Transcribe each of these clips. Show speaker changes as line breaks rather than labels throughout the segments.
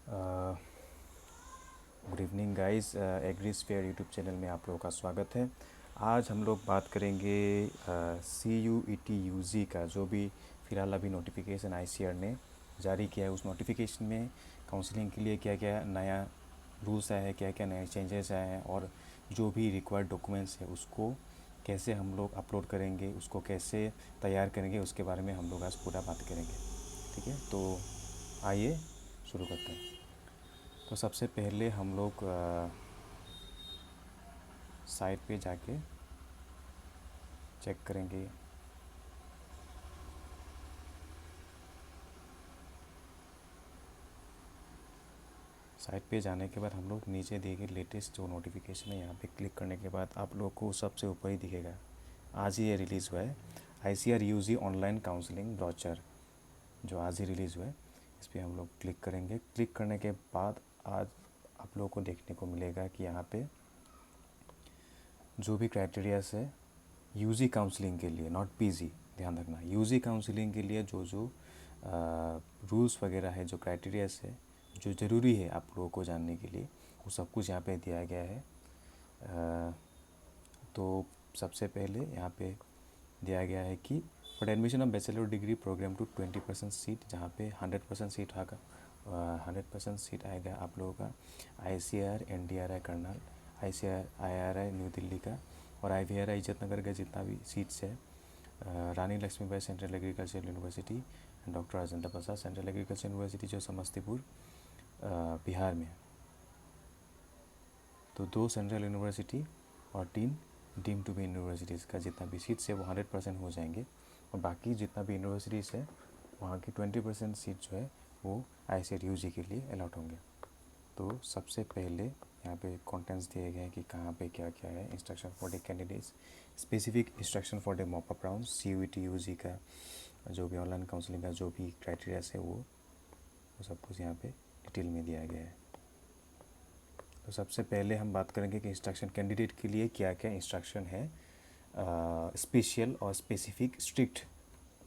Good evening guys, Agrisphere YouTube channel में आप लोगों का स्वागत है। आज हम लोग बात करेंगे CUET-UG का, जो भी फ़िलहाल अभी नोटिफिकेशन ICAR ने जारी किया है। उस नोटिफिकेशन में काउंसलिंग के लिए क्या क्या नया रूल्स आया है, क्या क्या नए चेंजेस आए हैं, और जो भी रिक्वायर्ड डॉक्यूमेंट्स है उसको कैसे हम लोग अपलोड करेंगे, उसको कैसे तैयार करेंगे, उसके बारे में हम लोग आज पूरा बात करेंगे। ठीक है, तो आइए शुरू करते हैं। तो सबसे पहले हम लोग साइट पे जाके चेक करेंगे। साइट पे जाने के बाद हम लोग नीचे दिए गए लेटेस्ट जो नोटिफिकेशन है यहाँ पे क्लिक करने के बाद आप लोग को सबसे ऊपर ही दिखेगा, आज ही ये रिलीज़ हुआ है, ICAR-UG ऑनलाइन काउंसलिंग ब्रोचर, जो आज ही रिलीज़ हुआ है। इस पर हम लोग क्लिक करेंगे। क्लिक करने के बाद आज आप लोगों को देखने को मिलेगा कि यहाँ पे जो भी क्राइटेरियाज है UG काउंसलिंग के लिए, नॉट PG, ध्यान रखना, UG काउंसलिंग के लिए जो जो रूल्स वगैरह है, जो क्राइटेरियाज है, जो ज़रूरी है आप लोगों को जानने के लिए, वो सब कुछ यहाँ पे दिया गया है। तो सबसे पहले यहाँ पे दिया गया है कि for admission of bachelor degree programme to 20% seat, जहाँ पे 100% सीट आएगा, 100% सीट आएगा आप लोगों का ICAR NDRI Karnal, ICAR IRI New Delhi का, और IVRI इज्जतनगर का जितना भी सीट्स है, Rani Lakshmibai central agriculture university, doctor Rajendra Prasad central agriculture university जो समस्तीपुर बिहार में है। तो 2 सेंट्रल यूनिवर्सिटी और 3 डीम टू बी यूनिवर्सिटीज़ का जितना भी सीट्स है वो 100% हो जाएंगे, और बाकी जितना भी यूनिवर्सिटीज़ है वहाँ की 20% सीट जो है वो ICAR-UG के लिए अलॉट होंगे। तो सबसे पहले यहाँ पे कंटेंट्स दिए गए हैं कि कहाँ पे क्या क्या है। Instruction for the candidates, specific instruction for the mop up round, CUET-UG का जो भी ऑनलाइन काउंसलिंग का जो भी क्राइटेरियाज है वो सब कुछ यहाँ पे डिटेल में दिया गया है। तो सबसे पहले हम बात करेंगे कि इंस्ट्रक्शन कैंडिडेट के लिए क्या क्या इंस्ट्रक्शन है, स्पेशल और स्पेसिफिक स्ट्रिक्ट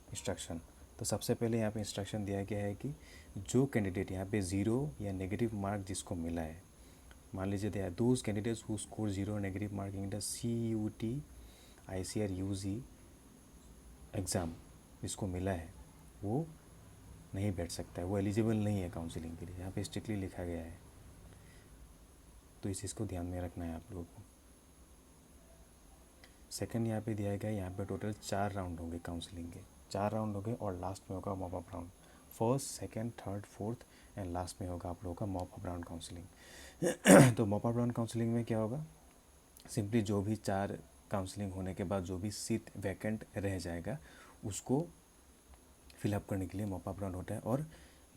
इंस्ट्रक्शन। तो सबसे पहले यहाँ पे इंस्ट्रक्शन दिया गया है कि जो कैंडिडेट यहाँ पे ज़ीरो या नेगेटिव मार्क जिसको मिला है, मान लीजिए they are those candidates who score zero negative mark in the CUET ICAR-UG exam, जिसको मिला है वो नहीं बैठ सकता है, वो एलिजिबल नहीं है काउंसलिंग के लिए, यहाँ पे स्ट्रिक्टली लिखा गया है। तो इस चीज़ को ध्यान में रखना है आप लोगों को। सेकंड यहाँ पे दिया गया है, यहाँ पे टोटल 4 राउंड होंगे काउंसलिंग के, 4 राउंड होंगे, और लास्ट में होगा mop up round. First, second, third, fourth and last में होगा आप लोगों का मॉप अप राउंड काउंसलिंग। तो मॉप अप राउंड काउंसलिंग में क्या होगा, सिंपली जो भी 4 काउंसलिंग होने के बाद जो भी सीट वैकेंट रह जाएगा उसको फिलअप करने के लिए मॉप अप राउंड होता है। और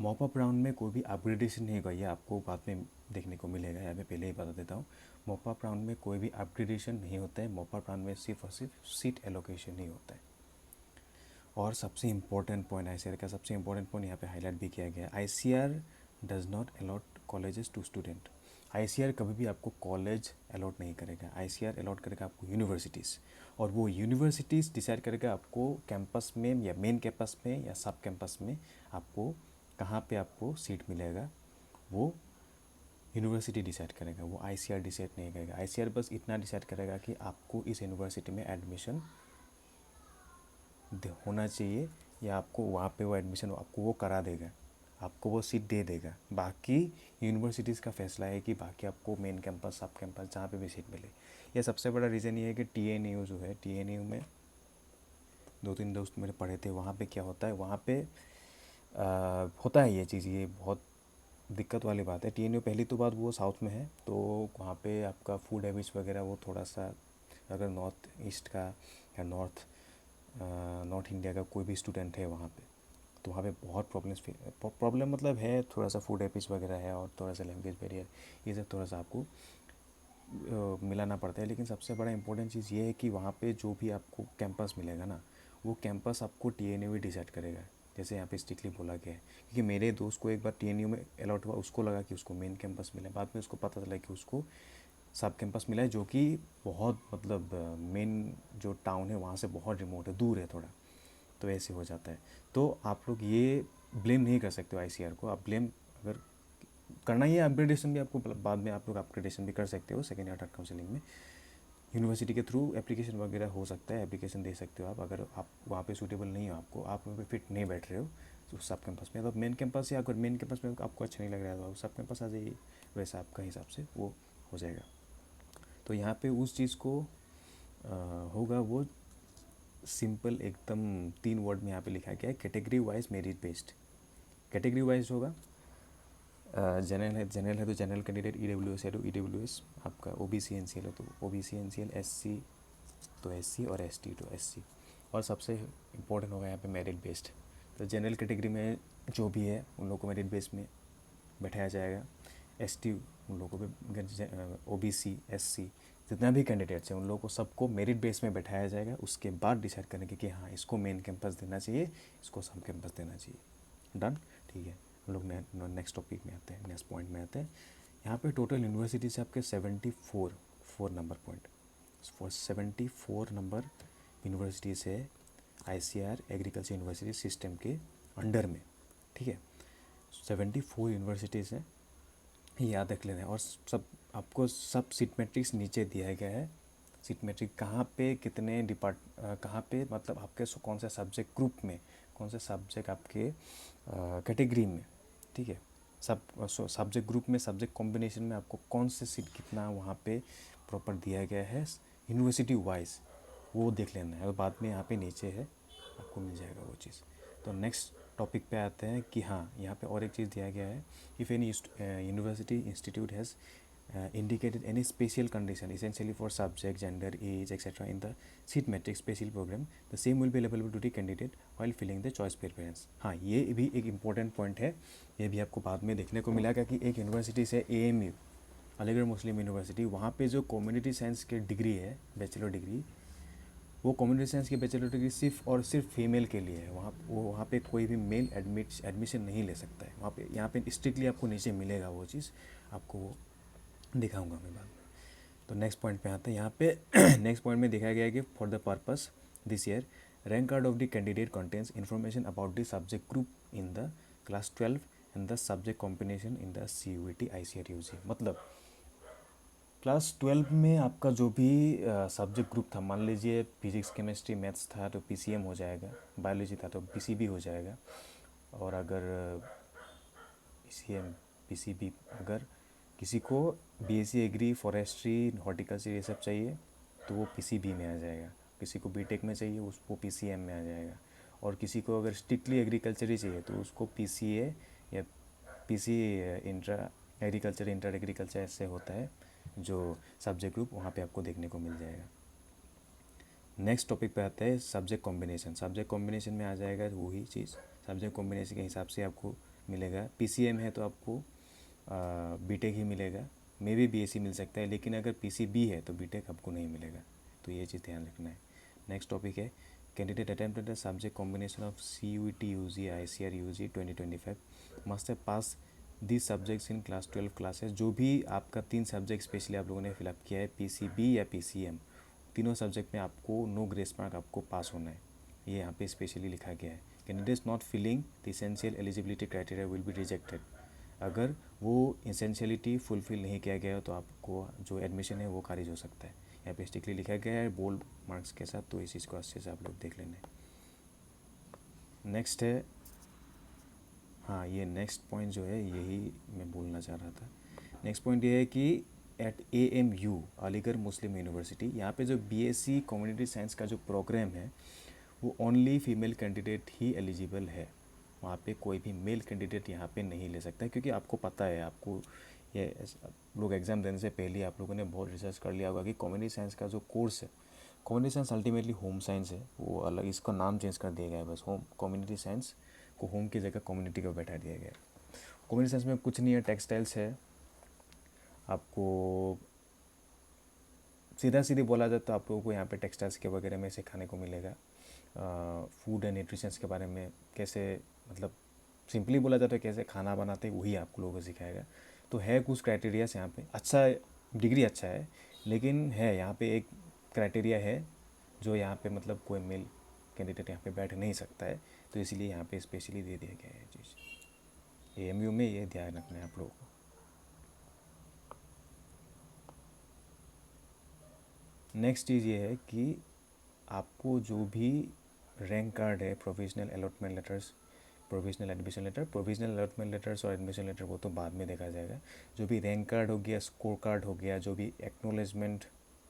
मॉप अप राउंड में कोई भी अपग्रेडेशन नहीं होगा, ये आपको बाद में देखने को मिलेगा, यहाँ पे पहले ही बता देता हूँ। मॉप अप राउंड में कोई भी अपग्रेडेशन नहीं होता है, मॉप अप राउंड में सिर्फ और सिर्फ सीट एलोकेशन ही होता है। और सबसे इम्पोर्टेंट पॉइंट, ICAR का सबसे इम्पोर्टेंट पॉइंट यहाँ पे हाईलाइट भी किया गया है, ICAR does not allot colleges to student. ICAR कभी भी आपको कॉलेज अलॉट नहीं करेगा, ICAR अलॉट करेगा आपको यूनिवर्सिटीज़, और वो यूनिवर्सिटीज़ डिसाइड करेगा आपको कैंपस में या मेन कैंपस में या सब कैंपस में आपको कहाँ पे आपको सीट मिलेगा, वो यूनिवर्सिटी डिसाइड करेगा, वो ICAR डिसाइड नहीं करेगा। ICAR बस इतना डिसाइड करेगा कि आपको इस यूनिवर्सिटी में एडमिशन होना चाहिए, या आपको वहाँ पे वो एडमिशन आपको वो करा देगा, आपको वो सीट दे देगा। बाकी यूनिवर्सिटीज़ का फैसला है कि बाकी आपको मेन कैंपस, सब कैंपस, जहाँ पे भी सीट मिले। ये सबसे बड़ा रीज़न ये है कि TNU जो है, TNU में 2-3 दोस्त मेरे पढ़े थे, वहाँ पे क्या होता है, वहाँ पे होता है ये चीज़, ये बहुत दिक्कत वाली बात है। TNU पहली तो बात वो साउथ में है, तो वहाँ पे आपका फूड हैबिट्स वगैरह वो थोड़ा सा, अगर नॉर्थ ईस्ट का या नॉर्थ इंडिया का कोई भी स्टूडेंट है वहाँ पे, तो वहाँ पे बहुत प्रॉब्लम मतलब है, थोड़ा सा फूड हैबिट्स वगैरह है, और थोड़ा सा लैंग्वेज बैरियर, ये सब थोड़ा सा आपको मिलाना पड़ता है। लेकिन सबसे बड़ा इंपॉर्टेंट चीज़ ये है कि वहाँ पे जो भी आपको कैंपस मिलेगा ना, वो कैंपस आपको TNU ही डिसाइड करेगा, जैसे यहाँ पे स्ट्रिक्टली बोला गया है। क्योंकि मेरे दोस्त को एक बार TNU में अलॉट हुआ, उसको लगा कि उसको मेन कैंपस मिला, बाद में उसको पता चला कि उसको सब कैंपस मिला है, जो कि बहुत मतलब मेन जो टाउन है वहाँ से बहुत रिमोट है, दूर है थोड़ा, तो ऐसे हो जाता है। तो आप लोग ये ब्लेम नहीं कर सकते हो ICAR को, आप ब्लेम अगर करना ही है। अपग्रेडेशन भी आपको बाद में आप लोग अपग्रेडेशन भी कर सकते हो सेकेंड या थर्ड काउंसिलिंग में। यूनिवर्सिटी के थ्रू एप्लीकेशन वगैरह हो सकता है, एप्लीकेशन दे सकते हो आप। अगर आप वहाँ पे सूटेबल नहीं हो, आपको आप वहाँ पे फिट नहीं बैठ रहे हो तो सब कैंपस में, तो मेन कैंपस, या अगर मेन कैंपस में आपको अच्छा नहीं लग रहा है तो आप सब कैंपस आ जाइए, वैसा आपका हिसाब से वो हो जाएगा। तो यहाँ पे उस चीज़ को होगा वो सिंपल एकदम 3 वर्ड में यहाँ पे लिखा गया है, category wise merit based. Category wise होगा, जनरल है तो जनरल कैंडिडेट, EWS है तो EWS, आपका OBC NCL है तो OBC NCL, SC तो SC और ST तो SC। और सबसे इम्पोर्टेंट होगा यहाँ पे मेरिट बेस्ड। तो जनरल कैटेगरी में जो भी है उन लोगों को मेरिट बेस्ड में बैठाया जाएगा। ST उन लोगों को भी, OBC SC जितना भी कैंडिडेट्स हैं उन लोगों को सबको मेरिट बेस में बैठाया जाएगा। उसके बाद डिसाइड करेंगे कि हाँ इसको मेन कैंपस देना चाहिए, इसको सब कैंपस देना चाहिए। डन, ठीक है। हम लोग नेक्स्ट टॉपिक में आते हैं, नेक्स्ट पॉइंट में आते हैं। यहाँ पे टोटल यूनिवर्सिटी से आपके 74 नंबर पॉइंट, 74 नंबर यूनिवर्सिटीज़ है ICAR एग्रीकल्चर यूनिवर्सिटी सिस्टम के अंडर में, ठीक है। 74 यूनिवर्सिटीज़ हैं, याद रख लेना है। और सब आपको सब सीट मैट्रिक्स नीचे दिया गया है। सीट मैट्रिक कहाँ पे कितने कहाँ पे मतलब आपके कौन से सब्जेक्ट ग्रुप में, कौन से सब्जेक्ट आपके कैटेगरी में, ठीक है। सब सब्जेक्ट ग्रुप में, सब्जेक्ट कॉम्बिनेशन में आपको कौन से सीट कितना वहाँ पे प्रॉपर दिया गया है यूनिवर्सिटी वाइज, वो देख लेना है। और बाद में यहाँ पे नीचे है, आपको मिल जाएगा वो चीज़। तो नेक्स्ट टॉपिक पे आते हैं कि हाँ यहाँ पे और एक चीज़ दिया गया है, if any university institute has indicated any special condition essentially for subject, gender, age, etc. in the seat matrix special program, the same will be available to the candidate while filling the choice preference। हाँ, ये भी एक important point है। ये भी आपको बाद में देखने को मिलेगा कि एक यूनिवर्सिटी से AMU अलीगढ़ मुस्लिम यूनिवर्सिटी, वहाँ पे जो कम्युनिटी साइंस की डिग्री है, बैचलर डिग्री, वो कम्युनिटी साइंस की बैचलर डिग्री सिर्फ और सिर्फ फीमेल के लिए है। वहाँ पे कोई भी मेल एडमिशन नहीं ले सकता है वहाँ पे। यहाँ पे स्ट्रिक्टली आपको नीचे मिलेगा वो चीज़, आपको वो दिखाऊंगा मैं बाद में। तो नेक्स्ट पॉइंट पे आते हैं। यहाँ पे नेक्स्ट पॉइंट में दिखाया गया है कि for the purpose this year rank card of the candidate contains information about the subject group in the class 12 and the subject combination in the CUET ICAR UG। मतलब क्लास 12 में आपका जो भी सब्जेक्ट ग्रुप था, मान लीजिए physics chemistry maths था तो PCM हो जाएगा, बायोलॉजी था तो PCB हो जाएगा। और अगर PCM PCB, अगर किसी को BSc एग्री, फॉरेस्ट्री, हॉर्टिकल्चर ये सब चाहिए तो वो PCB में आ जाएगा। किसी को BTech में चाहिए उसको PCM में आ जाएगा। और किसी को अगर स्ट्रिक्टली एग्रीकल्चर ही चाहिए तो उसको PCA या PC intra agriculture, inter agriculture ऐसे होता है जो सब्जेक्ट ग्रुप, वहाँ पे आपको देखने को मिल जाएगा। नेक्स्ट टॉपिक पे आता है सब्जेक्ट कॉम्बिनेशन। सब्जेक्ट कॉम्बिनेशन में आ जाएगा वही चीज़, सब्जेक्ट कॉम्बिनेशन के हिसाब से आपको मिलेगा। PCM है तो आपको BTech ही मिलेगा, मे भी BSc मिल सकता है, लेकिन अगर PCB है तो BTech आपको नहीं मिलेगा। तो ये चीज़ ध्यान रखना है। नेक्स्ट टॉपिक है candidate attempted the subject combination of CUET UG ICAR UG 2025 must have pass this subjects in class 12 classes. जो भी आपका 3 सब्जेक्ट स्पेशली आप लोगों ने फिलअप किया है, PCB या PCM, तीनों सब्जेक्ट में आपको नो ग्रेस मार्क आपको पास होना है। ये यहाँ पे स्पेशली लिखा गया है। Candidates not filling the essential eligibility criteria will be rejected. अगर वो इसेंशियलिटी फुलफिल नहीं किया गया तो आपको जो एडमिशन है वो खारिज हो सकता है। यहाँ पे स्ट्रिक्टली लिखा गया है बोल्ड मार्क्स के साथ, तो इस चीज़ को अच्छे से आप लोग देख लेना है। नेक्स्ट है, हाँ ये नेक्स्ट पॉइंट जो है यही मैं बोलना चाह रहा था। नेक्स्ट पॉइंट ये है कि एट AMU अलीगढ़ मुस्लिम यूनिवर्सिटी, यहाँ पे जो BSc कम्युनिटी साइंस का जो प्रोग्राम है वो ओनली फीमेल कैंडिडेट ही एलिजिबल है। वहाँ पे कोई भी मेल कैंडिडेट यहाँ पे नहीं ले सकता है, क्योंकि आपको पता है, आपको ये लोग एग्ज़ाम देने से पहले ही आप लोगों ने बहुत रिसर्च कर लिया होगा कि कम्युनिटी साइंस का जो कोर्स है, community science ultimately home science है, वो अलग, इसका नाम चेंज कर दिया गया है बस। होम कम्युनिटी साइंस को होम की जगह कम्युनिटी को बैठा दिया गया है। कम्युनिटी साइंस में कुछ नहीं है, टेक्सटाइल्स है। आपको सीधा सीधे बोला जाए तो आप लोगों को यहाँ पे टेक्सटाइल्स के वगैरह में सिखाने को मिलेगा। फूड एंड न्यूट्रिशंस के बारे में कैसे, मतलब सिंपली बोला जाए तो कैसे खाना बनाते हैं वही आप लोगों को सिखाएगा। तो है कुछ क्राइटेरियाज यहाँ पे, अच्छा डिग्री अच्छा है, लेकिन है यहाँ पे एक क्राइटेरिया है जो यहाँ पे मतलब कोई मेल कैंडिडेट यहाँ पे बैठ नहीं सकता है, तो इसीलिए यहाँ पे स्पेशली दे दिया गया है चीज़। AMU में ये ध्यान रखना है आप लोगों को। नेक्स्ट चीज़ ये है कि आपको जो भी रैंक कार्ड है, provisional allotment letters, provisional admission letter, provisional allotment letters और एडमिशन लेटर वो तो बाद में देखा जाएगा। जो भी रैंक कार्ड हो गया, स्कोर कार्ड हो गया, जो भी एक्नोलेजमेंट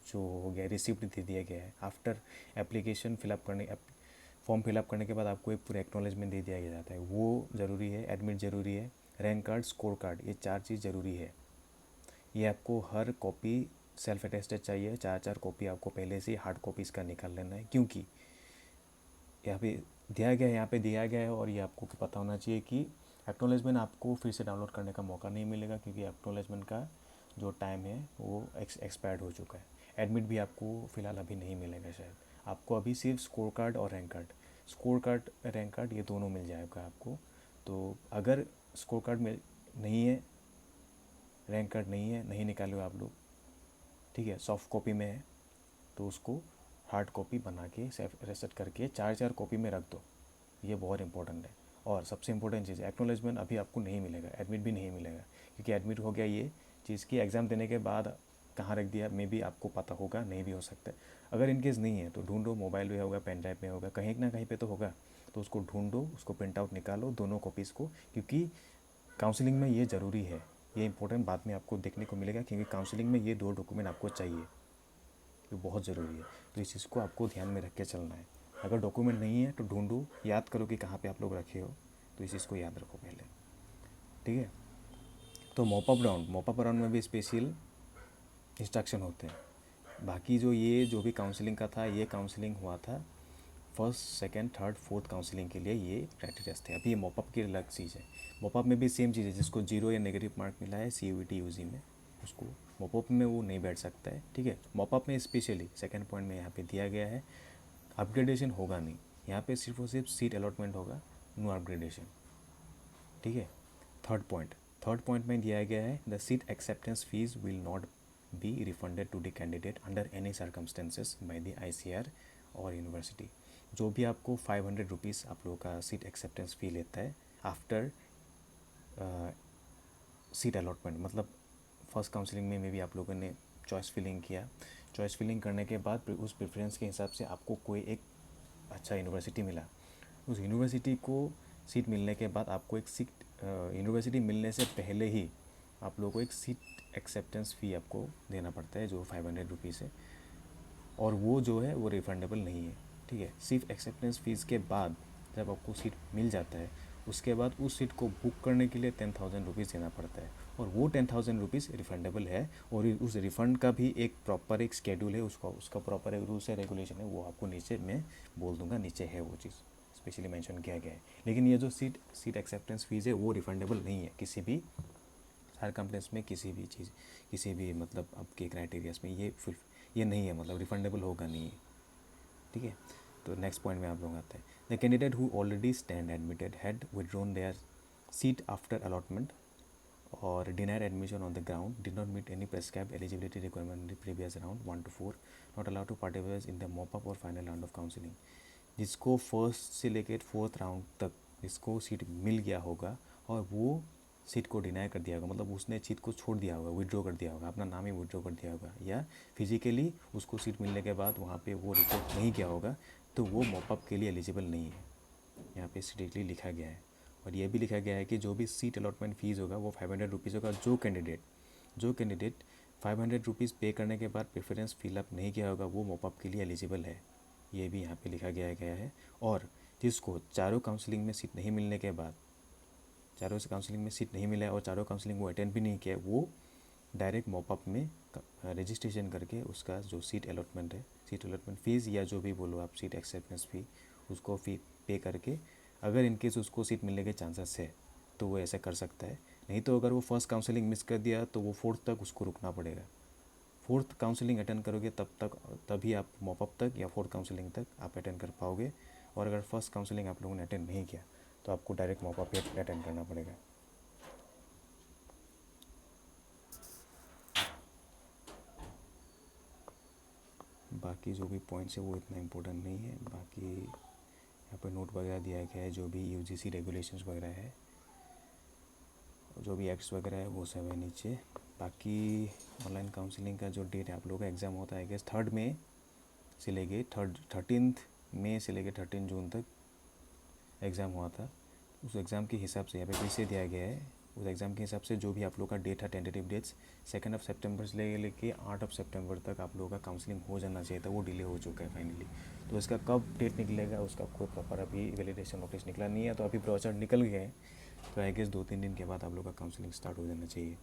जो हो गया, रिसिप्ट दे दिया गया है, आफ्टर एप्लीकेशन फिलअप करने, फॉर्म फिलअप करने के बाद आपको एक पूरा एक्नोलेजमेंट दे दिया जाता है, वो ज़रूरी है। एडमिट ज़रूरी है, रैंक कार्ड, स्कोर कार्ड, ये 4 चीज़ ज़रूरी है। ये आपको हर कॉपी सेल्फ अटेस्टेड चाहिए, 4 कॉपी आपको पहले से हार्ड कॉपीज़ का निकाल लेना है, क्योंकि यहाँ पे दिया गया है, यहाँ पे दिया गया है। और ये आपको पता होना चाहिए कि एक्नोलेजमेंट आपको फिर से डाउनलोड करने का मौका नहीं मिलेगा, क्योंकि एक्नोलेजमेंट का जो टाइम है वो एक्सपायर्ड हो चुका है। एडमिट भी आपको फ़िलहाल अभी नहीं मिलेगा शायद, आपको अभी सिर्फ स्कोर कार्ड और rank card, score card rank card ये दोनों मिल जाएगा आपको। तो अगर स्कोर कार्ड में नहीं है, रैंक कार्ड नहीं है, नहीं निकाले हो आप लोग, ठीक है, सॉफ्ट कॉपी में है, तो उसको हार्ड कॉपी बना के सेफ रेसेट करके 4 कॉपी में रख दो। ये बहुत इंपॉर्टेंट है। और सबसे इंपॉर्टेंट चीज़, एक्नोलेजमेंट अभी आपको नहीं मिलेगा, एडमिट भी नहीं मिलेगा, क्योंकि एडमिट हो गया ये चीज़ की एग्ज़ाम देने के बाद कहाँ रख दिया मे भी आपको पता होगा, नहीं भी हो सकता है। अगर इनकेस नहीं है तो ढूंढो, मोबाइल में होगा, पेन ड्राइव में होगा, कहीं ना कहीं पे तो होगा, तो उसको ढूंढो, उसको प्रिंट आउट निकालो, दोनों कॉपीज़ को, क्योंकि काउंसलिंग में ये ज़रूरी है। ये इंपॉर्टेंट बाद में आपको देखने को मिलेगा, क्योंकि काउंसलिंग में ये 2 डॉक्यूमेंट आपको चाहिए, ये बहुत ज़रूरी है। तो इस चीज़ को आपको ध्यान में रख के चलना है। अगर डॉक्यूमेंट नहीं है तो ढूंढो, याद करो कि कहाँ पे आप लोग रखे हो, तो इस चीज़ को याद रखो पहले, ठीक है। तो मॉपअप राउंड में भी स्पेशल इंस्ट्रक्शन होते हैं। बाकी जो भी काउंसलिंग का था, ये काउंसलिंग हुआ था first, second, third, fourth counselling के लिए, ये क्राइटेरिया थे। अभी ये मॉपअप की अलग चीज़ है। मॉपअप में भी सेम चीज़ है, जिसको 0 या नेगेटिव मार्क मिला है CUET UG में, उसको मॉपअप में वो नहीं बैठ सकता है, ठीक है। मॉपअप में स्पेशली सेकंड पॉइंट में यहाँ पे दिया गया है, अपग्रेडेशन होगा नहीं, यहाँ पे सिर्फ और सिर्फ सीट अलॉटमेंट होगा, नो अपग्रेडेशन, ठीक है। थर्ड पॉइंट में दिया गया है, the seat acceptance fees will not be refunded to the candidate under any circumstances by the ICR और यूनिवर्सिटी। जो भी आपको 500 रुपीज़ आप लोगों का सीट एक्सेप्टेंस फ़ी लेता है आफ्टर सीट अलॉटमेंट, मतलब फर्स्ट काउंसलिंग में भी आप लोगों ने चॉइस फिलिंग किया, चॉइस फिलिंग करने के बाद उस प्रेफरेंस के हिसाब से आपको कोई एक अच्छा यूनिवर्सिटी मिला, उस यूनिवर्सिटी को सीट मिलने के बाद आपको एक सीट, यूनिवर्सिटी मिलने से पहले ही आप लोगों को एक सीट एक्सेप्टेंस फ़ी आपको देना पड़ता है, जो 500 रुपीज़ है, और वो जो है वो रिफ़ंडेबल नहीं है, ठीक है। सिर्फ एक्सेप्टेंस फ़ीस के बाद जब आपको सीट मिल जाता है, उसके बाद उस सीट को बुक करने के लिए 10,000 रुपीज़ देना पड़ता है, और वो 10,000 रुपीज़ रिफ़ंडेबल है। और उस रिफ़ंड का भी एक प्रॉपर एक स्केड्यूल है, उसका प्रॉपर एक रूल्स है, रेगुलेशन है, वो आपको नीचे मैं बोल दूंगा, नीचे है वो चीज़ स्पेशली मेंशन किया गया है। लेकिन ये जो सीट एक्सेप्टेंस फ़ीस है वो रिफ़ंडेबल नहीं है किसी भी हर कंप्लेंस में, किसी भी चीज़, किसी भी मतलब आपके क्राइटेरियाज में ये नहीं है, मतलब रिफ़ंडेबल होगा नहीं है, ठीक है। तो नेक्स्ट पॉइंट में आप लोग आते हैं, the candidate who already stand admitted had withdrawn there seat after allotment और denied admission on the ground, did not meet any prescribed eligibility requirement in the previous round 1 to 4, not allowed to participate in the mop-up or final round of counseling। जिसको first से लेकर fourth round तक जिसको seat मिल गया होगा और वो seat को डिनाई कर दिया होगा, मतलब उसने सीट को छोड़ दिया होगा, विड्रॉ कर दिया होगा, अपना नाम ही विड्रॉ कर दिया होगा, या फिजिकली उसको सीट मिलने के बाद वहाँ पे वो रिपोर्ट नहीं किया होगा, तो वो मॉपअप के लिए एलिजिबल नहीं है। यहाँ पे स्ट्रिक्टली लिखा गया है। और ये भी लिखा गया है कि जो भी सीट अलॉटमेंट फ़ीस होगा वो 500 रुपीज़ होगा। जो कैंडिडेट 500 रुपीज़ पे करने के बाद प्रेफरेंस फिलअप नहीं किया होगा वो मॉपअप के लिए एलिजिबल है, ये भी यहाँ पे लिखा गया है। और जिसको चारों काउंसलिंग में सीट नहीं मिलने के बाद, चारों काउंसलिंग में सीट नहीं मिला है और चारों काउंसलिंग वो अटेंड भी नहीं किया, वो डायरेक्ट मॉपअप में रजिस्ट्रेशन करके उसका जो सीट अलॉटमेंट है, सीट अलॉटमेंट फ़ीस या जो भी बोलो आप, सीट एक्सेप्टेंस फ़ी, उसको फ़ी पे करके अगर इनकेस उसको सीट मिलने के चांसेस है तो वो ऐसा कर सकता है। नहीं तो अगर वो फर्स्ट काउंसलिंग मिस कर दिया तो वो फोर्थ तक उसको रुकना पड़ेगा। फोर्थ काउंसलिंग अटेंड करोगे तभी आप मॉपअप तक या फोर्थ काउंसलिंग तक आप अटेंड कर पाओगे। और अगर फर्स्ट काउंसलिंग आप लोगों ने अटेंड नहीं किया तो आपको डायरेक्ट मॉपअप अटेंड करना पड़ेगा। बाकी जो भी पॉइंट्स है वो इतना इम्पोर्टेंट नहीं है। बाकी यहाँ पर नोट वगैरह दिया गया है, जो भी UGC रेगुलेशंस वगैरह है, जो भी एक्ट्स वगैरह है वो सब है नीचे। बाकी ऑनलाइन काउंसलिंग का जो डेट है, आप लोगों का एग्ज़ाम होता है गेस 3 मई से लेके 13 मई से लेके 13 जून तक एग्ज़ाम हुआ था। उस एग्ज़ाम के हिसाब से यहाँ पे पीछे दिया गया है, उस एग्ज़ाम के हिसाब से जो भी आप लोग का डेट है, टेंटेटिव डेट्स 2 सितंबर से लेके 8 सितंबर तक आप लोगों का काउंसलिंग हो जाना चाहिए था, वो डिले हो चुका है फाइनली। तो इसका कब डेट निकलेगा उसका कोई प्रॉपर अभी वैलिडेशन नोटिस निकला नहीं है, तो अभी ब्राउचर निकल गए हैं, तो आई गेस 2-3 दिन के बाद आप लोग का काउंसलिंग स्टार्ट हो जाना चाहिए।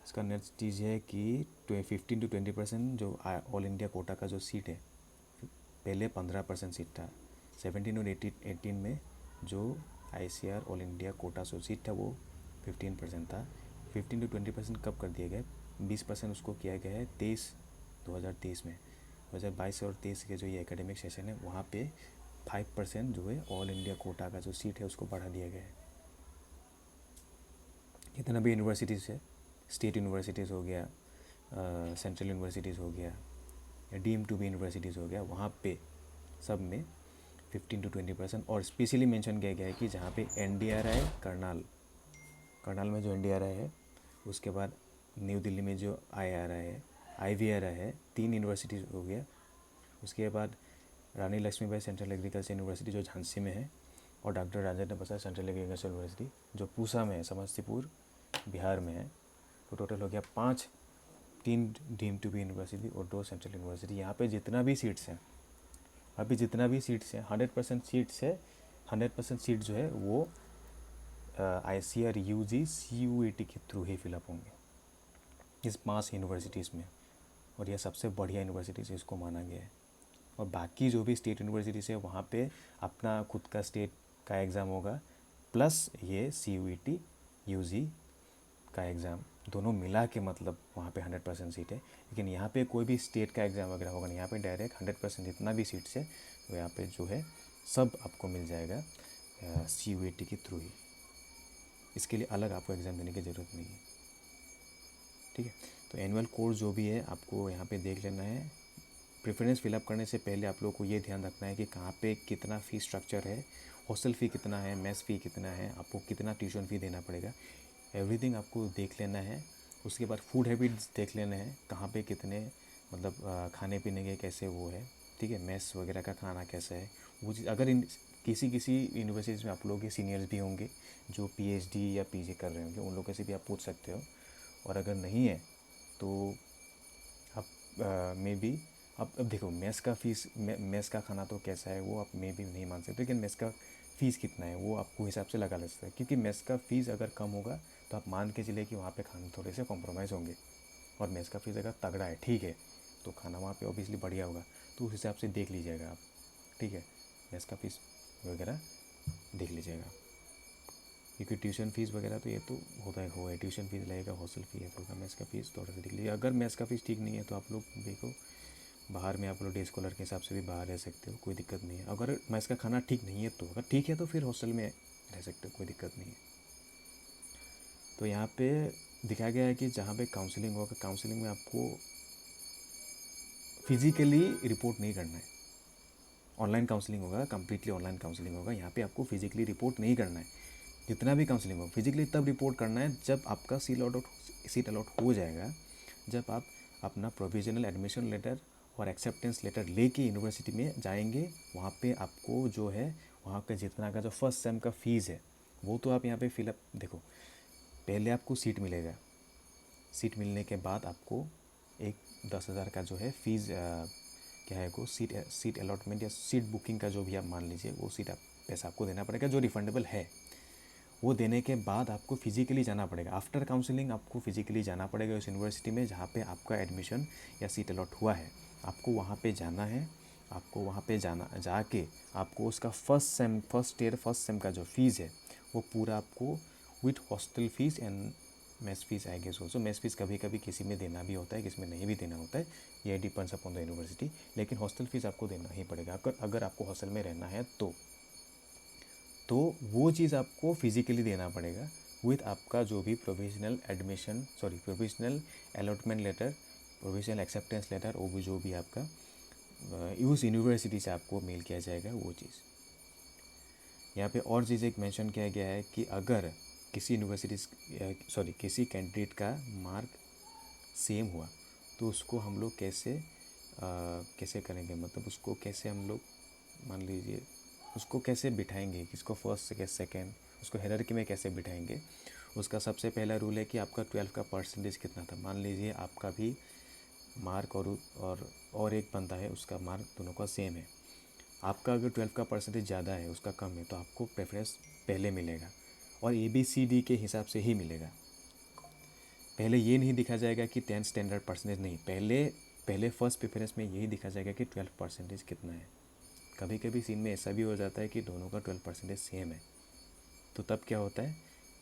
इसका नेक्स्ट चीज़ है कि 15 to 20% जो ऑल इंडिया कोटा का जो सीट है, पहले 15% सीट था। 17 और 18 में जो ICAR ऑल इंडिया कोटा जो सीट था वो 15% था। 15 to 20% कब कर दिया गया? 20% उसको किया गया है 2023 में। 2022 और 23 के जो ये एकेडमिक सेशन है वहाँ पे 5% जो है ऑल इंडिया कोटा का जो सीट है उसको बढ़ा दिया गया है। जितना भी यूनिवर्सिटीज़ है, स्टेट यूनिवर्सिटीज़ हो गया, सेंट्रल यूनिवर्सिटीज़ हो गया, या डीम टू बी यूनिवर्सिटीज़ हो गया, वहाँ पे सब में 15 to 20%। और स्पेशली मेंशन किया गया है कि जहाँ पे NDRI करनाल में जो NDRI है, उसके बाद न्यू दिल्ली में जो IRI है, IVRI है, 3 यूनिवर्सिटीज़ हो गया। उसके बाद रानी लक्ष्मीबाई सेंट्रल एग्रीकल्चर यूनिवर्सिटी जो झांसी में है, और doctor Rajendra Prasad central agriculture university जो पूसा में है, समस्तीपुर बिहार में है। तो टोटल हो गया 5, 3 डीम टू बी यूनिवर्सिटी और 2 सेंट्रल यूनिवर्सिटी। यहाँ पे जितना भी सीट्स हैं, अभी जितना भी सीट्स हैं 100% सीट्स है, 100% सीट जो है वो ICAR UG CUET के थ्रू ही फिलअप होंगे इस 5 यूनिवर्सिटीज़ में, और यह सबसे बढ़िया यूनिवर्सिटीज़ इसको माना गया है। और बाकी जो भी स्टेट यूनिवर्सिटीज़ है वहाँ पे अपना खुद का स्टेट का एग्ज़ाम होगा, प्लस ये CUET UG का एग्ज़ाम, दोनों मिला के मतलब वहाँ पे 100% सीट है। लेकिन यहाँ पे कोई भी स्टेट का एग्ज़ाम वगैरह होगा नहीं, यहाँ पे डायरेक्ट 100% जितना भी सीट्स है वो यहाँ पे जो है सब आपको मिल जाएगा CUET के थ्रू ही। इसके लिए अलग आपको एग्ज़ाम देने की ज़रूरत नहीं है, ठीक है। तो एनुअल कोर्स जो भी है आपको यहाँ पे देख लेना है। प्रेफरेंस फिलअप करने से पहले आप लोग को ये ध्यान रखना है कि कहाँ पे कितना फ़ी स्ट्रक्चर है, हॉस्टल फ़ी कितना है, मेस फ़ी कितना है, आपको कितना ट्यूशन फ़ी देना पड़ेगा, एवरीथिंग आपको देख लेना है। उसके बाद फूड हैबिट्स देख लेना है, कहाँ पे कितने मतलब खाने पीने के कैसे वो है, ठीक है, मेस वगैरह का खाना कैसा है वो चीज़। अगर किसी यूनिवर्सिटीज़ में आप लोग के सीनियर्स भी होंगे जो PhD या PG कर रहे होंगे, उन लोगों से भी आप पूछ सकते हो। और अगर नहीं है तो आप मे बी अब देखो मेस का फ़ीस, मेस का खाना तो कैसा है वो आप मे भी नहीं मान सकते, लेकिन मेस का फ़ीस कितना है वो आपको हिसाब से लगा सकते हैं। क्योंकि मेस का फ़ीस अगर कम होगा तो आप मान के चले कि वहाँ पे खाने थोड़े से कॉम्प्रोमाइज़ होंगे, और मेस का फ़ीस अगर तगड़ा है, ठीक है, तो खाना वहाँ पे ऑब्वियसली बढ़िया होगा। तो उस हिसाब से देख लीजिएगा आप, ठीक है, मेस का फ़ीस वगैरह देख लीजिएगा। क्योंकि ट्यूशन फ़ीस वगैरह तो ये तो होता है, हो है, ट्यूशन फ़ीस लगेगा, हॉस्टल फ़ी है, तो मेस का फ़ीस थोड़ा सा देख लीजिए। अगर मेस का फ़ीस ठीक नहीं है तो आप लोग देखो बाहर में, आप लोग डे स्कॉलर के हिसाब से भी बाहर रह सकते हो, कोई दिक्कत नहीं है। अगर मेस का खाना ठीक नहीं है तो, अगर ठीक है तो फिर हॉस्टल में रह सकते हो, कोई दिक्कत नहीं है। तो यहाँ पे दिखाया गया है कि जहाँ पे काउंसलिंग होगा, काउंसलिंग में आपको फिज़िकली रिपोर्ट नहीं करना है। ऑनलाइन काउंसलिंग होगा, कम्प्लीटली ऑनलाइन काउंसलिंग होगा, यहाँ पे आपको फिज़िकली रिपोर्ट नहीं करना है। जितना भी काउंसलिंग हो फिजिकली तब रिपोर्ट करना है जब आपका सीट अलॉट हो जाएगा, जब आप अपना प्रोविजनल एडमिशन लेटर और एक्सेप्टेंस लेटर लेके यूनिवर्सिटी में जाएंगे। वहाँ पे आपको जो है वहाँ का जितना का जो फर्स्ट सेम का फ़ीस है वो तो आप यहाँ पे फिलअप, देखो पहले आपको सीट मिलेगा, सीट मिलने के बाद आपको एक 10,000 का जो है फ़ीस क्या है को सीट अलॉटमेंट या सीट बुकिंग का जो भी आप मान लीजिए, वो सीट आप पैसा आपको देना पड़ेगा जो रिफंडेबल है। वो देने के बाद आपको फिज़िकली जाना पड़ेगा, आफ्टर काउंसलिंग आपको फिज़िकली जाना पड़ेगा उस यूनिवर्सिटी में जहाँ पे आपका एडमिशन या सीट अलॉट हुआ है। आपको वहाँ पे जाना है, आपको वहाँ पे जाके आपको उसका फर्स्ट सेम का जो फ़ीस है वो पूरा आपको with hostel fees and mess fees I guess also. Mess fees कभी कभी किसी में देना भी होता है, किसी में नहीं भी देना होता है, ये डिपेंड्स अपॉन द यूनिवर्सिटी। लेकिन हॉस्टल फ़ीस आपको देना ही पड़ेगा अगर आपको हॉस्टल में रहना है तो वो चीज़ आपको फिज़िकली देना पड़ेगा विथ आपका जो भी provisional allotment letter, provisional acceptance letter, वो भी जो भी आपका उस यूनिवर्सिटी से आपको मेल किया जाएगा वो चीज़। यहाँ पे और चीज़ एक मेंशन किया गया है कि अगर किसी यूनिवर्सिटी किसी कैंडिडेट का मार्क सेम हुआ तो उसको हम लोग कैसे करेंगे, मतलब उसको कैसे हम लोग मान लीजिए उसको कैसे बिठाएंगे, किसको फर्स्ट सेकेंड, उसको हायरार्की में कैसे बिठाएंगे। उसका सबसे पहला रूल है कि आपका 12 का परसेंटेज कितना था। मान लीजिए आपका भी मार्क और एक बंदा है उसका मार्क दोनों का सेम है। आपका अगर 12 का परसेंटेज ज़्यादा है उसका कम है तो आपको प्रेफरेंस पहले मिलेगा और ABCD के हिसाब से ही मिलेगा। पहले ये नहीं दिखा जाएगा कि 10 स्टैंडर्ड परसेंटेज, नहीं, पहले फर्स्ट प्रेफरेंस में यही दिखा जाएगा कि 12 परसेंटेज कितना है। कभी कभी सीन में ऐसा भी हो जाता है कि दोनों का 12 परसेंटेज सेम है, तो तब क्या होता है,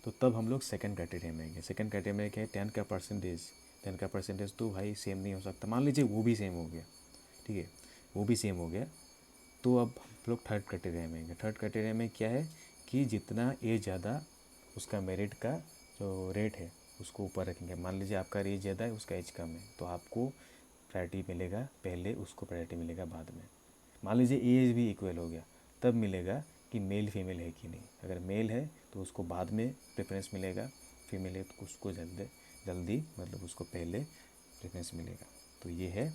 तो तब हम लोग सेकंड क्राइटेरिया में आएंगे। सेकंड क्राइटेरिया में क्या है, 10 का परसेंटेज तो भाई सेम नहीं हो सकता। मान लीजिए वो भी सेम हो गया, ठीक है, वो भी सेम हो गया, तो अब हम लोग थर्ड क्राइटेरिया में आएंगे। थर्ड क्राइटेरिया में क्या है कि जितना एज ज़्यादा उसका मेरिट का जो रेट है उसको ऊपर रखेंगे। मान लीजिए आपका एज ज़्यादा है उसका एज कम है तो आपको प्रायोरिटी मिलेगा पहले, उसको प्रायोरिटी मिलेगा बाद में। मान लीजिए एज भी इक्वल हो गया तब मिलेगा कि मेल फीमेल है कि नहीं। अगर मेल है तो उसको बाद में प्रेफरेंस मिलेगा, फीमेल है तो उसको जल्दी मतलब उसको पहले प्रेफरेंस मिलेगा। तो ये है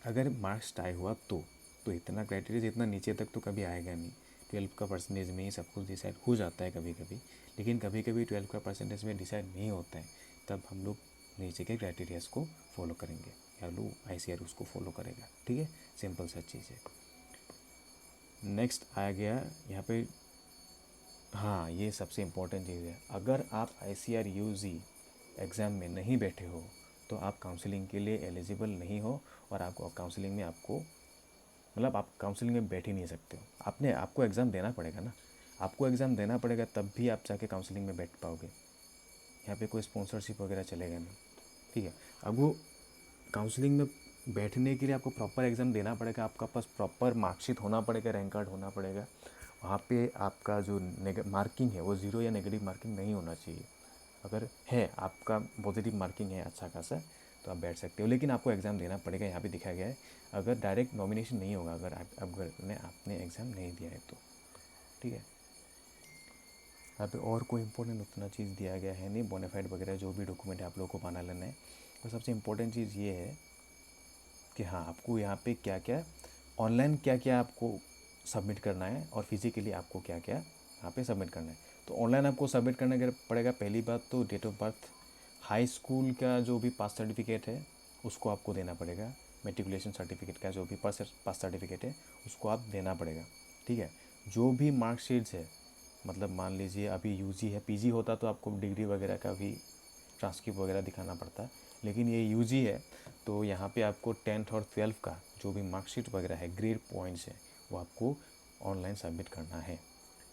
अगर मार्क्स टाई हुआ तो इतना क्राइटेरिया, इतना नीचे तक तो कभी आएगा नहीं। 12 का परसेंटेज में ही सब कुछ डिसाइड हो जाता है कभी कभी, लेकिन कभी कभी 12 का परसेंटेज में डिसाइड नहीं होता है, तब हम लोग नीचे के क्राइटेरियाज को फॉलो करेंगे या लो ICR उसको फॉलो करेगा। ठीक है, सिंपल सा चीज़ है। नेक्स्ट आ गया यहाँ पे, हाँ ये सबसे इम्पोर्टेंट चीज़ है। अगर आप ICR UG एग्ज़ाम में नहीं बैठे हो तो आप काउंसलिंग के लिए एलिजिबल नहीं हो और आपको काउंसलिंग में मतलब आप काउंसलिंग में बैठ ही नहीं सकते हो। आपको एग्ज़ाम देना पड़ेगा ना, आपको एग्ज़ाम देना पड़ेगा तब भी आप जाके काउंसलिंग में बैठ पाओगे। यहाँ पे कोई स्पॉन्सरशिप वगैरह चलेगा नहीं, ठीक है। अब वो काउंसलिंग में बैठने के लिए आपको प्रॉपर एग्ज़ाम देना पड़ेगा, आपका पास प्रॉपर मार्कशीट होना पड़ेगा, रैंक कार्ड होना पड़ेगा। वहाँ पे आपका जो मार्किंग है वो 0 या नेगेटिव मार्किंग नहीं होना चाहिए। अगर है आपका पॉजिटिव मार्किंग है अच्छा खासा तो आप बैठ सकते हो, लेकिन आपको एग्ज़ाम देना पड़ेगा। यहाँ पे दिखाया गया है अगर डायरेक्ट नॉमिनेशन नहीं होगा, अगर आपने एग्ज़ाम नहीं दिया है तो, ठीक है। यहाँ पे और कोई इंपॉर्टेंट उतना चीज़ दिया गया है नहीं, बोनाफाइड वगैरह जो भी डॉक्यूमेंट आप लोगों को बना लेना है। तो सबसे इम्पोर्टेंट चीज़ ये है कि हाँ आपको यहाँ पे क्या क्या ऑनलाइन क्या क्या आपको सबमिट करना है और फिजिकली आपको क्या क्या यहाँ पे सबमिट करना है। तो ऑनलाइन आपको सबमिट करना पड़ेगा। पहली बात तो date of birth, high school का जो भी पास सर्टिफिकेट है उसको आपको देना पड़ेगा। मेट्रिकुलेशन सर्टिफिकेट का जो भी पास सर्टिफिकेट है उसको आप देना पड़ेगा, ठीक है। जो भी मार्कशीट्स है, मतलब मान लीजिए अभी UG है, PG होता तो आपको डिग्री वगैरह का भी ट्रांसक्रिप्ट वगैरह दिखाना पड़ता, लेकिन ये UG है तो यहाँ पे आपको 10th और 12th का जो भी मार्कशीट वगैरह है, ग्रेड पॉइंट्स है, वो आपको ऑनलाइन सबमिट करना है।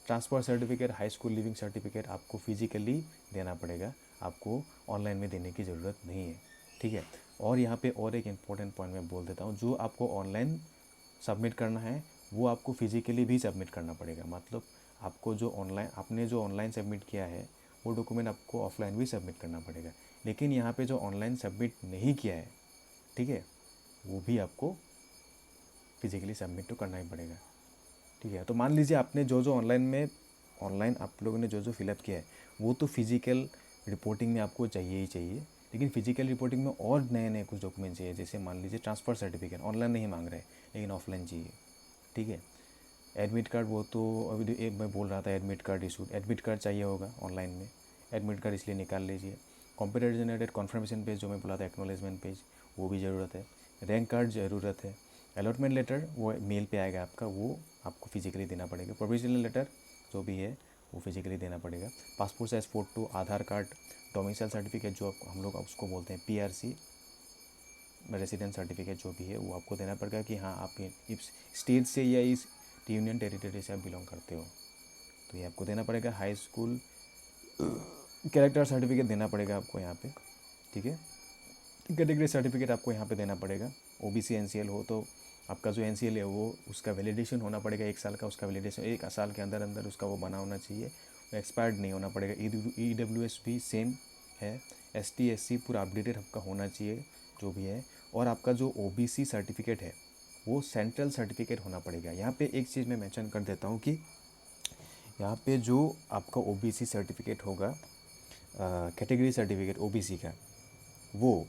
Transfer certificate, high school leaving certificate आपको फिजिकली देना पड़ेगा, आपको ऑनलाइन में देने की ज़रूरत नहीं है, ठीक है। और यहाँ पे और एक इम्पॉर्टेंट पॉइंट मैं बोल देता हूँ, जो आपको ऑनलाइन सबमिट करना है वो आपको फिजिकली भी सबमिट करना पड़ेगा। मतलब आपने जो ऑनलाइन सबमिट किया है वो डॉक्यूमेंट आपको ऑफलाइन भी सबमिट करना पड़ेगा। लेकिन यहाँ पे जो ऑनलाइन सबमिट नहीं किया है, ठीक है, वो भी आपको फिजिकली सबमिट तो करना ही पड़ेगा, ठीक है। तो मान लीजिए आपने जो ऑनलाइन आप लोगों ने जो फिलअप किया है वो तो फिजिकल रिपोर्टिंग में आपको चाहिए ही चाहिए, लेकिन फिजिकल रिपोर्टिंग में और नए नए कुछ डॉक्यूमेंट चाहिए। जैसे मान लीजिए ट्रांसफ़र सर्टिफिकेट ऑनलाइन नहीं मांग रहे लेकिन ऑफलाइन चाहिए, ठीक है। एडमिट कार्ड, वो तो अभी एक मैं बोल रहा था, admit card issue, admit card चाहिए होगा ऑनलाइन में, एडमिट कार्ड इसलिए निकाल लीजिए। कंप्यूटर जनरेटेड कन्फर्मेशन पेज जो मैं बोला था, एक्नॉलेजमेंट पेज, वो भी ज़रूरत है। रैंक कार्ड ज़रूरत है। अलॉटमेंट लेटर वो मेल पे आएगा आपका, वो आपको फिजिकली देना पड़ेगा। प्रोविजनल लेटर जो भी है वो फिजिकली देना पड़ेगा। पासपोर्ट साइज फ़ोटो, आधार कार्ड, डोमिसाइल सर्टिफिकेट जो हम लोग उसको बोलते हैं PRC, रेसिडेंट सर्टिफिकेट जो भी है वो आपको देना पड़ेगा कि हाँ आप इस स्टेट से या इस यूनियन टेरिटरी से आप बिलोंग करते हो, तो ये आपको देना पड़ेगा। हाई स्कूल कैरेक्टर सर्टिफिकेट देना पड़ेगा आपको यहाँ पे, ठीक है। कैटेगरी सर्टिफिकेट आपको यहाँ पे देना पड़ेगा। OBC NCL हो तो आपका जो NCL है वो उसका वैलिडेशन होना पड़ेगा, 1 साल का उसका वैलिडेशन, 1 साल के अंदर अंदर उसका वो बना होना चाहिए, वो एक्सपायर्ड नहीं होना पड़ेगा। EWS भी सेम है। ST SC पूरा अपडेटेड आपका होना चाहिए जो भी है। और आपका जो OBC सर्टिफिकेट है वो सेंट्रल सर्टिफिकेट होना पड़ेगा। यहाँ पे एक चीज़ मैं मेंशन कर देता हूँ कि यहाँ पे जो आपका ओबीसी सर्टिफिकेट होगा, कैटेगरी सर्टिफिकेट ओबीसी का, वो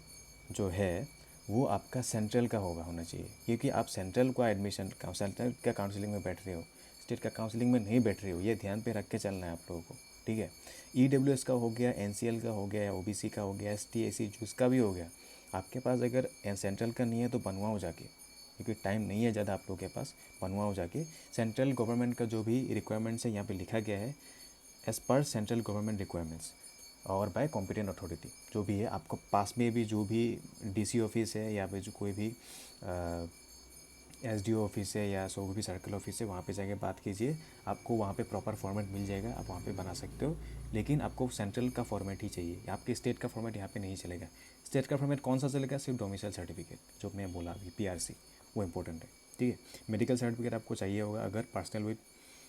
जो है वो आपका सेंट्रल का होना चाहिए, क्योंकि आप सेंट्रल का एडमिशन सेंट्रल का काउंसलिंग में बैठ रहे हो, स्टेट का काउंसलिंग में नहीं बैठ रहे हो। ये ध्यान पे रख के चलना है आप लोगों को, ठीक है। ईडब्ल्यूएस का हो गया, एनसीएल का हो गया, या ओबीसी का हो गया, एसटी एसी जिसका भी हो गया, आपके पास अगर सेंट्रल का नहीं है तो बनवाओ जाके, क्योंकि टाइम नहीं है ज़्यादा आप लोगों के पास। बनवाओ जाके। सेंट्रल गवर्नमेंट का जो भी रिक्वायरमेंट्स है यहाँ पे लिखा गया है, as per central government requirements और बाय कॉम्पिटेंट अथॉरिटी, जो भी है आपको पास में भी जो भी डीसी ऑफिस है या फिर जो कोई भी एसडीओ ऑफिस है या जो भी सर्कल ऑफिस है, वहाँ पे जाके बात कीजिए, आपको वहाँ पे प्रॉपर फॉर्मेट मिल जाएगा, आप वहाँ पे बना सकते हो। लेकिन आपको सेंट्रल का फॉर्मेट ही चाहिए, आपके स्टेट का फॉर्मेट यहाँ पे नहीं चलेगा। स्टेट का फॉर्मेट कौन सा चलेगा? सिर्फ डोमिसाइल सर्टिफिकेट, जो मैं बोला अभी पीआरसी, वो इंपॉर्टेंट है, ठीक है। मेडिकल सर्टिफिकेट आपको चाहिए होगा अगर पर्सनल विद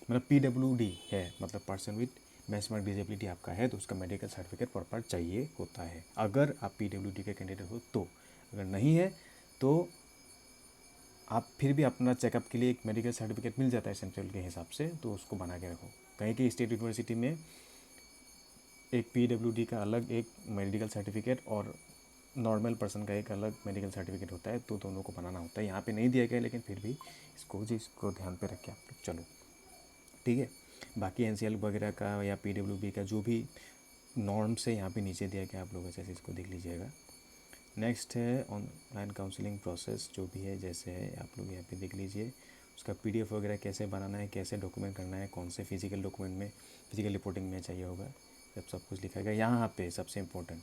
मतलब पीडब्ल्यूडी है, मतलब पर्सन विद मैक्सिमम डिजेबिलिटी आपका है, तो उसका मेडिकल सर्टिफिकेट प्रॉपर चाहिए होता है, अगर आप पीडब्ल्यूडी के कैंडिडेट हो तो। अगर नहीं है तो आप फिर भी अपना चेकअप के लिए एक मेडिकल सर्टिफिकेट मिल जाता है सेंट्रल के हिसाब से, तो उसको बना के रखो। कहीं की स्टेट यूनिवर्सिटी में एक पीडब्ल्यूडी का अलग एक मेडिकल सर्टिफिकेट और नॉर्मल पर्सन का एक अलग मेडिकल सर्टिफिकेट होता है, तो दोनों को बनाना होता है। यहाँ पे नहीं दिया गया, लेकिन फिर भी इसको ध्यान पे रख के आप लोग चलो, ठीक है। बाकी एनसीएल वगैरह का या पीडब्ल्यूडी का जो भी नॉर्म्स है यहाँ पे नीचे दिया गया, आप लोग अच्छे से इसको देख लीजिएगा। नेक्स्ट है ऑनलाइन काउंसलिंग प्रोसेस, जो भी है जैसे है आप लोग यहाँ पे देख लीजिए, उसका पीडीएफ वगैरह कैसे बनाना है, कैसे डॉक्यूमेंट करना है, कौन से फिजिकल डॉक्यूमेंट में, फिजिकल रिपोर्टिंग में चाहिए होगा, सब कुछ लिखा गया। यहाँ पे सबसे इम्पोर्टेंट,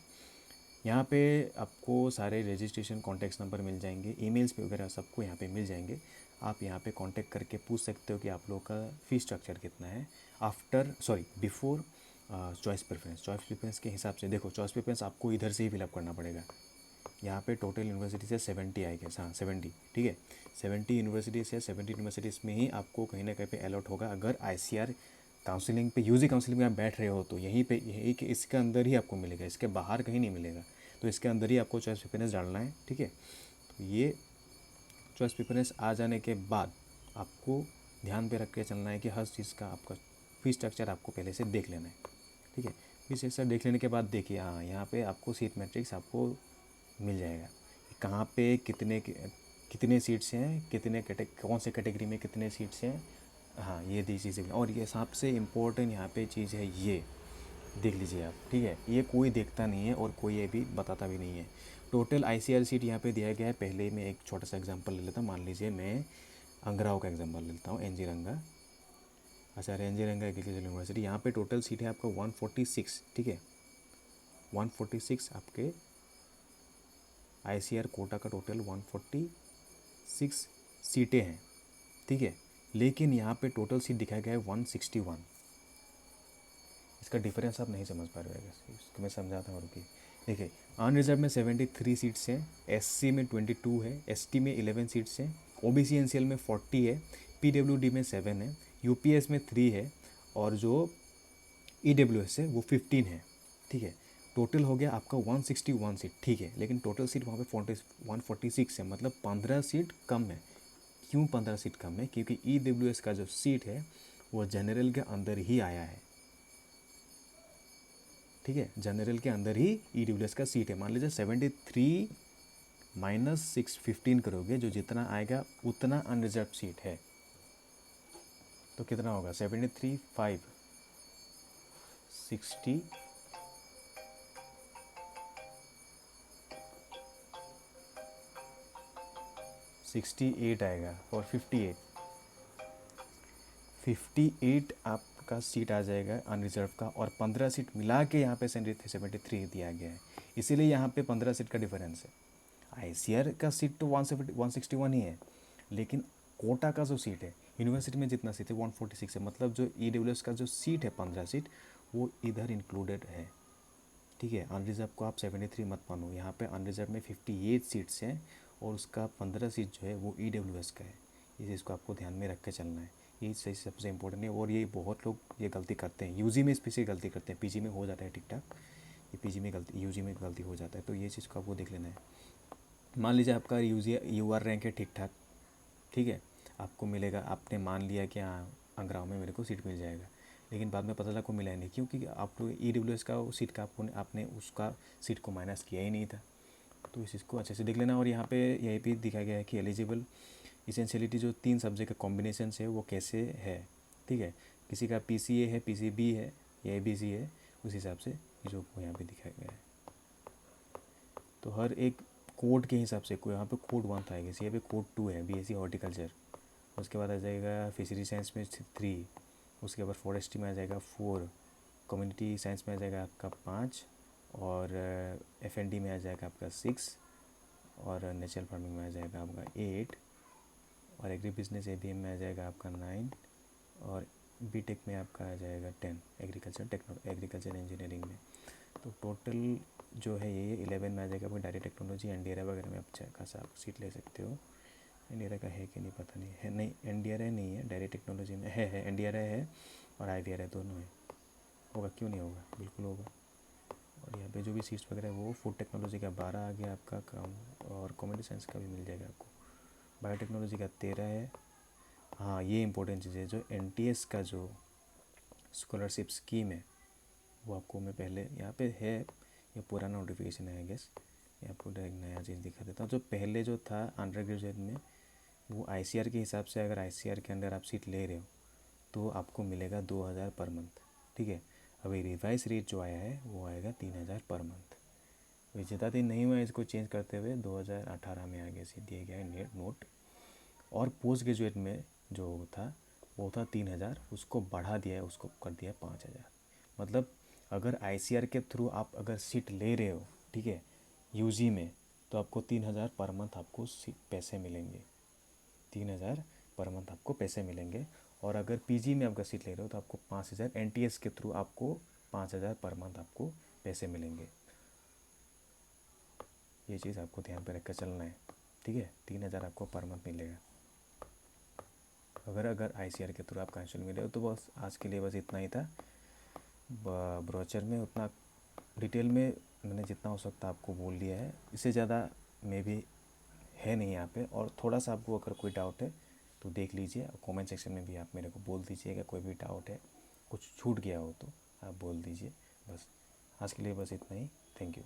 यहाँ पे आपको सारे रजिस्ट्रेशन कॉन्टैक्ट नंबर मिल जाएंगे, ईमेल्स पे वगैरह सबको यहाँ पे मिल जाएंगे। आप यहाँ पे कांटेक्ट करके पूछ सकते हो कि आप लोगों का फ़ी स्ट्रक्चर कितना है बिफोर चॉइस प्रेफरेंस के हिसाब से। देखो, चॉइस प्रेफरेंस आपको इधर से ही फिलअप करना पड़ेगा। यहाँ पे टोटल यूनिवर्सिटी से 70 आएगा, हाँ 70, ठीक है। 70 यूनिवर्सिटीज़ है, 70 यूनिवर्सिटीज़ में ही आपको कहीं ना कहीं पे अलॉट होगा। अगर आईसीआर काउंसलिंग पे, यूजी काउंसलिंग में आप बैठ रहे हो तो यहीं के इसके अंदर ही आपको मिलेगा, इसके बाहर कहीं नहीं मिलेगा। तो इसके अंदर ही आपको चॉइस प्रेफरेंस डालना है, ठीक है। तो ये चॉइस प्रेफरेंस आ जाने के बाद आपको ध्यान पे रख के चलना है कि हर चीज़ का आपका फीस स्ट्रक्चर आपको पहले से देख लेना है, ठीक है। फीस स्ट्रक्चर देख लेने के बाद देखिए, हाँ यहाँ पे आपको सीट मैट्रिक्स आपको मिल जाएगा, कहाँ पे कितने सीट्स हैं, कौन से कैटेगरी में कितने सीट्स हैं, हाँ ये दी चीज़ें। और ये सबसे इम्पोर्टेंट यहाँ पे चीज़ है, ये देख लीजिए आप, ठीक है। ये कोई देखता नहीं है और कोई ये भी बताता भी नहीं है। टोटल आईसीआर सीट यहाँ पे दिया गया है। पहले मैं एक छोटा सा एग्जांपल ले लेता हूँ। मान लीजिए मैं अंगराव का एग्जांपल ले लेता हूँ, एनजी रंगा, आचार्य एनजी रंगा एग्रीकल्चर यूनिवर्सिटी। यहाँ पे टोटल सीट है आपका 146, ठीक है। 146 आपके आईसीआर कोटा का टोटल 146 सीटें हैं, ठीक है। लेकिन यहाँ पे टोटल सीट दिखाया गया है 161। इसका डिफरेंस आप नहीं समझ पा रहे हो, इसको मैं समझाता हूँ, रुकिए। देखिए, अनरिजर्व में 73 सीट्स हैं, एससी में 22 है, एसटी में 11 सीट्स हैं, ओबीसी एनसीएल में 40 है, पीडब्ल्यूडी में 7 है, यूपीएस में 3 है, और जो ईडब्ल्यूएस है वो 15 है, ठीक है। टोटल हो गया आपका 161 सीट, ठीक है। लेकिन टोटल सीट वहाँ पे 146 है, मतलब 15 सीट कम है। क्यों 15 सीट कम है? क्योंकि ईडब्ल्यूएस का जो सीट है वो जनरल के अंदर ही आया है, ठीक है। जनरल के अंदर ही ईडब्ल्यूएस का सीट है। मान लीजिए 73 माइनस 615 करोगे, जो जितना आएगा उतना अनरिजर्व सीट है, तो कितना होगा? 73 5 60 68 आएगा, और 58 आपका सीट आ जाएगा अनरिजर्व का, और 15 सीट मिला के यहाँ पे 73 दिया गया है। इसीलिए यहाँ पे 15 सीट का डिफरेंस है। आईसीआर का सीट तो 161 ही है, लेकिन कोटा का जो सीट है, यूनिवर्सिटी में जितना सीट है 146 है, मतलब जो ईडब्ल्यूएस का जो सीट है 15 सीट, वो इधर इंक्लूडेड है, ठीक है। अनरिजर्व को आप 73 मत मानो, यहाँ पे अनरिजर्व में 58 सीट्स हैं, और उसका 15 सीट जो है वो ईडब्ल्यूएस का है। इस चीज़ को आपको ध्यान में रख के चलना है, ये सही सबसे इंपॉर्टेंट है। और ये बहुत लोग ये गलती करते हैं, यूजी में स्पेशली गलती करते हैं, पीजी में हो जाता है ठीक ठाक, ये पीजी में गलती, यूजी में गलती हो जाता है। तो ये चीज़ को आपको देख लेना है। मान लीजिए आपका यूआर रैंक है ठीक ठाक, ठीक है, आपको मिलेगा, आपने मान लिया कि हाँ अंगराव में मेरे को सीट मिल जाएगा, लेकिन बाद में पता चला को मिला ही नहीं, क्योंकि आप EWS का सीट का आपने उसका सीट को माइनस किया ही नहीं था। तो इस चीज़ को अच्छे से देख लेना। और यहाँ पे यही भी दिखाया गया है कि एलिजिबल इसेंशियलिटी जो 3 सब्जेक्ट का कॉम्बिनेशन है वो कैसे है, ठीक है। किसी का PCA है, PCB है या ABC है, उस हिसाब से जो यहाँ पे दिखाया गया है। तो हर एक कोड के हिसाब से, कोई यहाँ पे कोड 1 था, यहाँ पे कोड 2 है, BSc हॉर्टिकल्चर। उसके बाद आ जाएगा फिशरी साइंस में 3, उसके बाद फॉरेस्ट्री में आ जाएगा 4, कम्युनिटी साइंस में आ जाएगा आपका 5, और FND में आ जाएगा आपका 6, और नेचुरल फार्मिंग में आ जाएगा आपका 8, और एग्री बिजनेस ABM में आ जाएगा आपका 9, और BTech में आपका आ जाएगा 10, एग्रीकल्चर इंजीनियरिंग में। तो टोटल जो है ये 11 में आ जाएगा आपको डायरेक्ट टेक्नोलॉजी, एनडीआरआई वगैरह में आप अच्छा खासा आप सीट ले सकते हो। एनडीआरआई का है कि नहीं पता नहीं है, नहीं एनडीआरआई नहीं है, डायरेक्ट टेक्नोलॉजी में है एनडीआरआई है और IVRI दोनों है। होगा क्यों नहीं होगा, बिल्कुल होगा। और यहाँ पे जो भी सीट्स वगैरह है वो फूड टेक्नोलॉजी का 12 आ गया आपका काम, और कॉम्प्यूटर साइंस का भी मिल जाएगा आपको। बायोटेक्नोलॉजी का 13 है। हाँ, ये इंपॉर्टेंट चीज़ है, जो NTS का जो स्कॉलरशिप स्कीम है वो आपको मैं पहले यहाँ पे है, ये पुराना नोटिफिकेशन है आई गेस। ये आपको एक नया चीज़ दिखा देता हूँ। जो पहले जो था अंडर ग्रेजुएट में, वो ICR के हिसाब से, अगर ICR के अंदर आप सीट ले रहे हो तो आपको मिलेगा 2000 पर मंथ, ठीक है। अभी रिवाइज रेट जो आया है वो आएगा 3000 पर मंथ। अभी ज़्यादा दिन नहीं हुआ है इसको चेंज करते हुए, 2018 में आगे से दिया गया है नोट। और पोस्ट ग्रेजुएट में जो था वो था 3000, उसको बढ़ा दिया है, उसको कर दिया है 5000। मतलब अगर ICR के थ्रू आप अगर सीट ले रहे हो, ठीक है, UG में, तो आपको 3000 पर मंथ आपको पैसे मिलेंगे, 3000 पर मंथ आपको पैसे मिलेंगे। और अगर PG में अगर सीट ले रहे हो तो आपको 5000, NTS के थ्रू आपको 5000 पर मंथ आपको पैसे मिलेंगे। ये चीज़ आपको ध्यान पे रख कर चलना है, ठीक है। 3000 आपको पर मंथ मिलेगा अगर ICR के थ्रू आप काउंसिल में रहे हो। तो बस आज के लिए बस इतना ही था। ब्रोचर में उतना डिटेल में मैंने जितना हो सकता आपको बोल दिया है, इससे ज़्यादा मे भी है नहीं यहाँ पे। और थोड़ा सा आपको अगर कोई डाउट है तो देख लीजिए, कमेंट सेक्शन में भी आप मेरे को बोल दीजिएगा, कोई भी डाउट है, कुछ छूट गया हो तो आप बोल दीजिए। बस आज के लिए बस इतना ही। Thank you.